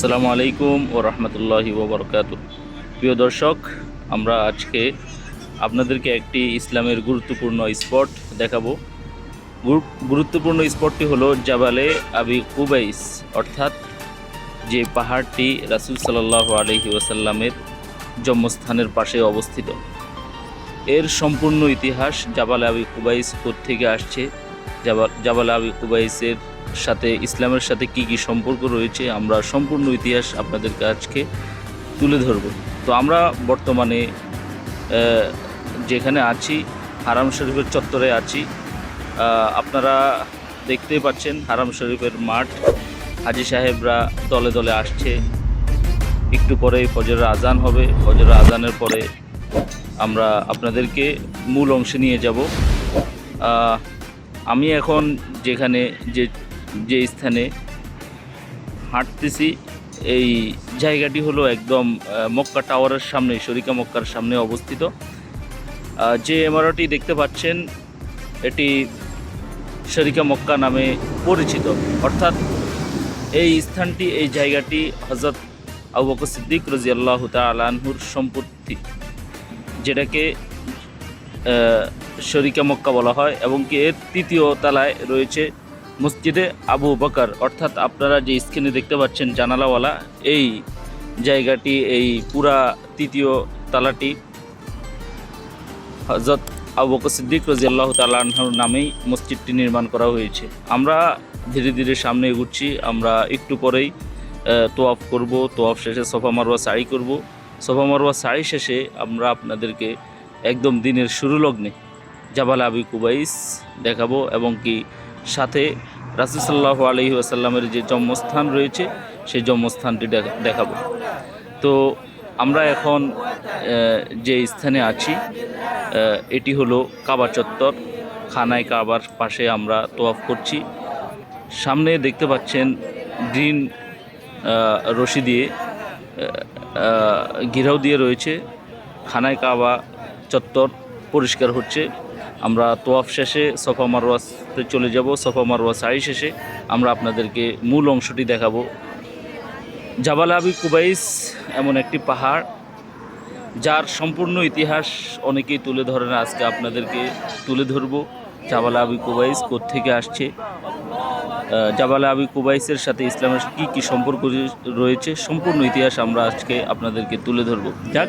আসসালামু আলাইকুম ও রহমতুল্লাহি ওয়া বারাকাতুহু। প্রিয় দর্শক, আমরা আজকে আপনাদেরকে একটি ইসলামের গুরুত্বপূর্ণ স্পট দেখাবো। গুরুত্বপূর্ণ স্পটটি হলো জাবালে আবি কুবাইস, অর্থাৎ যে পাহাড়টি রাসূল সাল্লাল্লাহু আলাইহি ওয়াসাল্লামের জন্মস্থানের পাশে অবস্থিত। এর সম্পূর্ণ ইতিহাস, জাবালে আবি কুবাইস কোত্থেকে আসছে, জাবালে আবি কুবাইসের সাথে ইসলামের সাথে কি কি সম্পর্ক রয়েছে, আমরা সম্পূর্ণ ইতিহাস আপনাদেরকে আজকে তুলে ধরব। তো আমরা বর্তমানে যেখানে আছি, হারাম শরীফের চত্বরে আছি। আপনারা দেখতেই পাচ্ছেন হারাম শরীফের মাঠ। হাজি সাহেবরা দলে দলে আসছে। একটু পরেই ফজরের আজান হবে। ফজরের আজানের পরে আমরা আপনাদেরকে মূল অংশে নিয়ে যাব। আমি এখন যেখানে যে স্থানে হাঁটতেছি, এই জায়গাটি হলো একদম মক্কা টাওয়ারের সামনে, শরিকা মক্কার সামনে অবস্থিত। যে ইমারতটি দেখতে পাচ্ছেন এটি শরিকা মক্কা নামে পরিচিত। অর্থাৎ এই স্থানটি, এই জায়গাটি হযরত আবু বকর সিদ্দিক রাদিয়াল্লাহু তাআলা আনহুর সম্পত্তি, যেটাকে শরিকা মক্কা বলা হয়, এবং কি এর তৃতীয় তলায় রয়েছে মসজিদে আবু বকর। অর্থাৎ আপনারা যে স্ক্রিনে দেখতে পাচ্ছেন জানালাওয়ালা, এই জায়গাটি, এই পুরা তৃতীয় তলাটি হযরত আবু বকর সিদ্দিক রাদিয়াল্লাহু তাআলা আনহুর নামেই মসজিদটি নির্মাণ করা হয়েছে। আমরা ধীরে ধীরে সামনে এগুচ্ছি। আমরা একটু পরেই তোয়াফ করব। তোয়াফ শেষে সফা মারওয়া সাই করব। সফা মারওয়া সাই শেষে আমরা আপনাদেরকে একদম দিনের শুরু লগ্নে জাবাল আবি কুবাইস দেখাবো, এবং কি সাথে রাসূল সাল্লাল্লাহু আলাইহি ওয়াসাল্লামের যে জন্মস্থান রয়েছে সেই জন্মস্থানটি দেখাবো। তো আমরা এখন যে স্থানে আছি এটি হলো কাবা চত্বর। খানায় কাবার পাশে আমরা তোয়াফ করছি। সামনে দেখতে পাচ্ছেন গ্রিন রশি দিয়ে ঘেরাও দিয়ে রয়েছে। খানায় কাবা চত্বর পরিষ্কার হচ্ছে। আমরা তোয়াফ শেষে সফা মারওয়াতে চলে যাব। সফা মারওয়া সাই শেষে আমরা আপনাদেরকে মূল অংশটি দেখাবো। জাবাল আবি কুবাইস এমন একটি পাহাড় যার সম্পূর্ণ ইতিহাস অনেকেই তুলে ধরে না, আজকে আপনাদেরকে তুলে ধরব। জাবাল আবি কুবাইস কোত্থেকে আসছে, জাবাল আবি কুবাইসের সাথে ইসলামের কি কি সম্পর্ক রয়েছে, সম্পূর্ণ ইতিহাস আমরা আজকে আপনাদেরকে তুলে ধরব। যাক,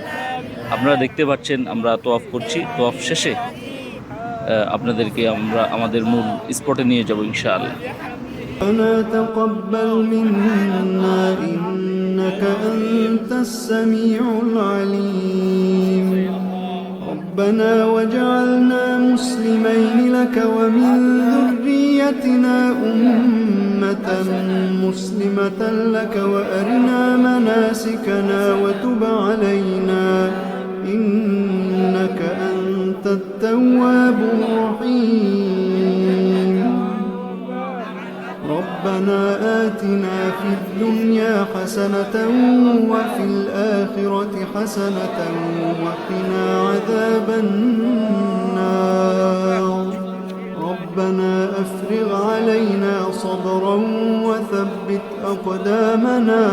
আপনারা দেখতে পাচ্ছেন আমরা তোয়াফ করছি। তোয়াফ শেষে আপনাদেরকে আমরা আমাদের মূল স্পটে নিয়ে যাব ইনশাআল্লাহ। ربنا تقبل منا إنك أنت السميع العليم ربنا واجعلنا مسلمين لك ومن ذريتنا أمة مسلمة لك وأرنا مناسكنا وتب علينا إنك أنت التواب الرحيم ربنا آتنا في الدنيا حسنة وفي الآخرة حسنة وقنا عذاب النار ربنا أفرغ علينا صبرا وثبت أقدامنا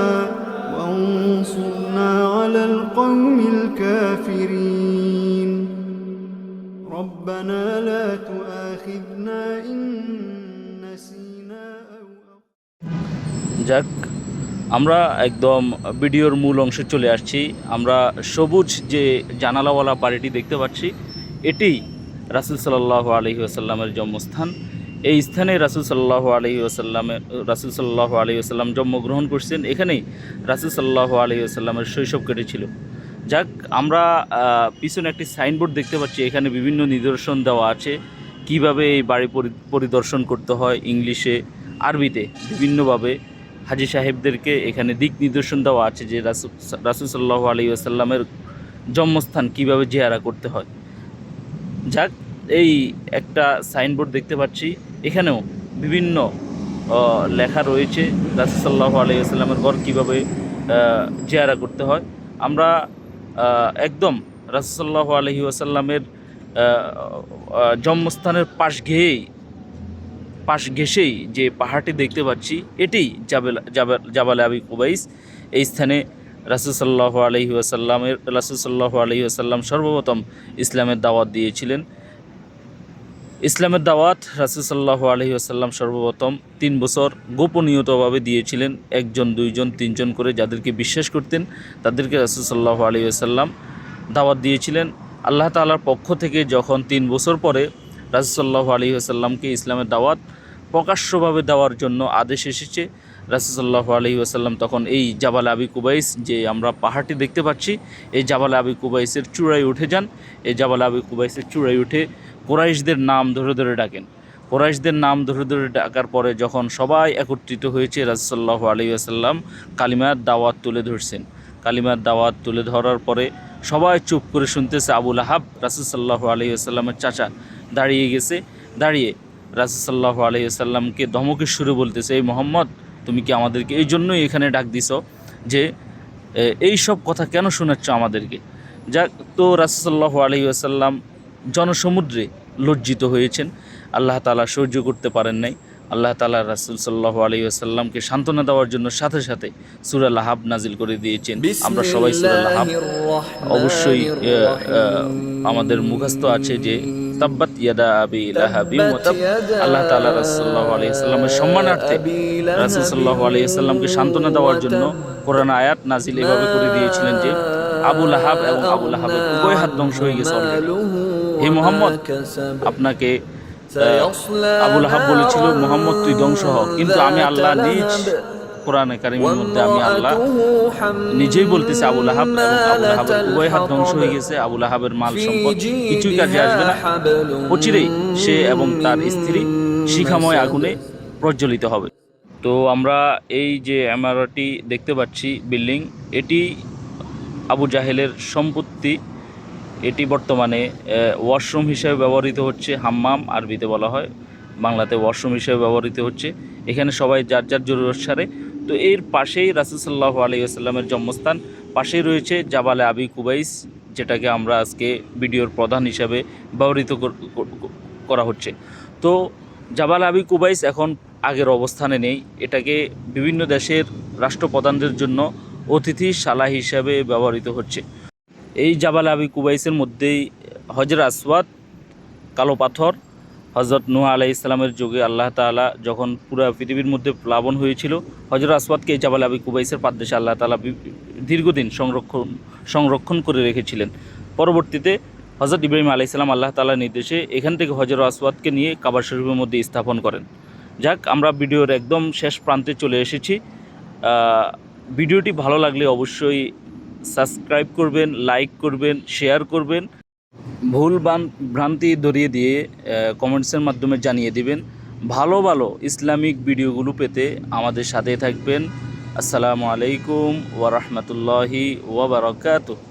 وانصرنا على القوم الكافرين ربنا لا تؤاخذنا إن نسينا أو যাক, আমরা একদম ভিডিওর মূল অংশে চলে আসছি। আমরা সবুজ যে জানালাওয়ালা বাড়িটি দেখতে পাচ্ছি, এটি রাসূল সাল্লাল্লাহু আলাইহি ওয়াসাল্লামের জন্মস্থান। এই স্থানে রাসূল সাল্লাল্লাহু আলাইহি ওয়াসাল্লাম জন্মগ্রহণ করছেন। এখানেই রাসূল সাল্লাল্লাহু আলাইহি ওয়াসাল্লামের শৈশব কেটেছিল। যাক, আমরা পিছনে একটি সাইনবোর্ড দেখতে পাচ্ছি। এখানে বিভিন্ন নিদর্শন দেওয়া আছে কিভাবে এই বাড়ি পরিদর্শন করতে হয়, ইংলিশে, আরবিতে বিভিন্নভাবে হাজি সাহেবদেরকে এখানে দিক নির্দেশন দেওয়া আছে যে রাসূল সাল্লাল্লাহু আলাইহি ওয়াসাল্লামের জন্মস্থান কিভাবে জিয়ারা করতে হয়। যাক, এই একটা সাইনবোর্ড দেখতে পাচ্ছি। এখানেও বিভিন্ন লেখা রয়েছে রাসূল সাল্লাল্লাহু আলাইহি ওয়াসাল্লামের ঘর কীভাবে জিয়ারা করতে হয়। আমরা একদম রাসূল সাল্লাল্লাহু আলাইহি ওয়াসাল্লামের জন্মস্থানের পাশ ঘেয়েই পাশ ঘেঁষেই যে পাহাড়টি দেখতে পাচ্ছি এটি জাবালে আবি কুবাইস। এই স্থানে রাসূল সাল্লাল্লাহু আলাইহি ওয়াসাল্লাম সর্বপ্রথম ইসলামের দাওয়াত দিয়েছিলেন। ইসলামের দাওয়াত রাসূল সাল্লাল্লাহু আলাইহি ওয়াসাল্লাম সর্বপ্রথম 3 বছর গোপনীয়ভাবে দিয়েছিলেন। 1 জন 2 জন 3 জন করে যাদেরকে বিশ্বাস করতেন তাদেরকে রাসূল সাল্লাল্লাহু আলাইহি ওয়াসাল্লাম দাওয়াত দিয়েছিলেন। আল্লাহ তাআলার পক্ষ থেকে যখন 3 বছর পরে রাসূল সাল্লাল্লাহু আলাইহি ওয়াসাল্লামকে ইসলামের দাওয়াত প্রকাশ্যভাবে দেওয়ার জন্য আদেশ এসেছে, রাসূল সাল্লাল্লাহু আলাইহি ওয়াসাল্লাম তখন এই জাবালে আবি কুবাইস যে আমরা পাহাড়টি দেখতে পাচ্ছি এই জাবালে আবি কুবাইসের চূড়ায় উঠে যান। এই জাবালে আবি কুবাইসের চূড়ায় উঠে কুরাইশদের নাম ধরে ধরে ডাকেন। কুরাইশদের নাম ধরে ধরে ডাকার পরে যখন সবাই একত্রিত হয়েছে রাসূল সাল্লাল্লাহু আলাইহি ওয়াসাল্লাম কালিমার দাওয়াত তুলে ধরছেন। কালিমার দাওয়াত তুলে ধরার পরে সবাই চুপ করে শুনতেছে। আবু লাহাব রাসূল সাল্লাল্লাহু আলাইহি ওয়াসাল্লামের চাচা দাঁড়িয়ে গেছে। দাঁড়িয়ে রাসূল সাল্লাল্লাহু আলাইহি ওয়াসাল্লামকে ধমকের সুরে বলতেছে, এই মুহাম্মদ তুমি কি আমাদেরকে এই জন্যই এখানে ডাক দিছো যে এই সব কথা কেন শোনাচ্ছ আমাদেরকে? যাক, তো রাসূল সাল্লাল্লাহু আলাইহি ওয়াসাল্লাম জনসমুদ্রে লজ্জিত হয়েছেন। আল্লাহ তাআলা সহ্য করতে পারেন নাই। আল্লাহ তাআলা রাসূল সাল্লাল্লাহু আলাইহি ওয়াসাল্লামকে সান্ত্বনা দেওয়ার জন্য সাথে সাথে সূরা লাহাব নাজিল করে দিয়েছেন। আমরা সবাই সূরা লাহাব অবশ্যই আমাদের মুখস্থ আছে যে তাব্বাত ইয়াদা আবি লাহাবিন ওয়া তাব। আল্লাহ তাআলা রাসূল সাল্লাল্লাহু আলাইহি ওয়াসাল্লামের সম্মানার্থে রাসূল সাল্লাল্লাহু আলাইহি ওয়াসাল্লামকে সান্ত্বনা দেওয়ার জন্য কোরআন আয়াত নাজিল এভাবে করে দিয়েছিলেন যে আবু লাহাব এবং আবু লাহাবের উভয় হাত ধ্বংস হয়ে গেছে অলরেডি। হে মুহাম্মদ, আপনাকে আবু লাহাব বলেছিল মুহাম্মদ তুই ধ্বংস হ, কিন্তু আমি আল্লাহ নিজ কোরআনে কারীমের মধ্যে আমি আল্লাহ নিজেই বলতেছি আবু লাহাব এবং আবু লাহাবের উভয় হাত ধ্বংস হয়ে গেছে। আবু লাহাবের মাল সম্পদ কিছুই কাজে আসবে না, অচিরেই সে এবং তার স্ত্রী শিখাময় আগুনে প্রজ্বলিত হবে। তো আমরা এই যে ইমারতটি দেখতে পাচ্ছি বিল্ডিং, এটি আবু জাহেলের সম্পত্তি। এটি বর্তমানে ওয়াশরুম হিসেবে ব্যবহৃত হচ্ছে। হাম্মাম আরবিতে বলা হয়, বাংলাতে ওয়াশরুম হিসেবে ব্যবহৃত হচ্ছে। এখানে সবাই যার যার জরুরত সারে। তো এর পাশেই রাসূল সাল্লাল্লাহু আলাইহি ওয়াসাল্লামের জন্মস্থান, পাশেই রয়েছে জাবালে আবি কুবাইস, যেটাকে আমরা আজকে ভিডিওর প্রধান হিসাবে ব্যবহৃত করা হচ্ছে। তো জাবালে আবি কুবাইস এখন আগের অবস্থানে নেই। এটাকে বিভিন্ন দেশের রাষ্ট্রপ্রধানদের জন্য অতিথিশালা হিসাবে ব্যবহৃত হচ্ছে। এই জাবালে আবি কুবাইসের মধ্যেই হজর আসওয়াদ, কালো পাথর, হজরত নূহ আলাইহিস সালামের যুগে আল্লাহ তাআলা যখন পুরো পৃথিবীর মধ্যে প্লাবন হয়েছিল, হজর আসওয়াদকে এই জাবালে আবি কুবাইসের পাদদেশে আল্লাহ তাআলা দীর্ঘদিন সংরক্ষণ করে রেখেছিলেন। পরবর্তীতে হজরত ইব্রাহিম আলাইহিস সালাম আল্লাহ তাআলার নির্দেশে এখান থেকে হজর আসওয়াদকে নিয়ে কাবা শরীফের মধ্যে স্থাপন করেন। যাক, আমরা ভিডিওর একদম শেষ প্রান্তে চলে এসেছি। ভিডিওটি ভালো লাগলে অবশ্যই সাবস্ক্রাইব করবেন, লাইক করবেন, শেয়ার করবেন, ভুল ভ্রান্তি ধরিয়ে দিয়ে কমেন্টসের মাধ্যমে জানিয়ে দিবেন। ভালো ভালো ইসলামিক ভিডিওগুলো পেতে আমাদের সাথে থাকবেন। আসসালামু আলাইকুম ওয়া রাহমাতুল্লাহি ওয়া বারাকাতুহু।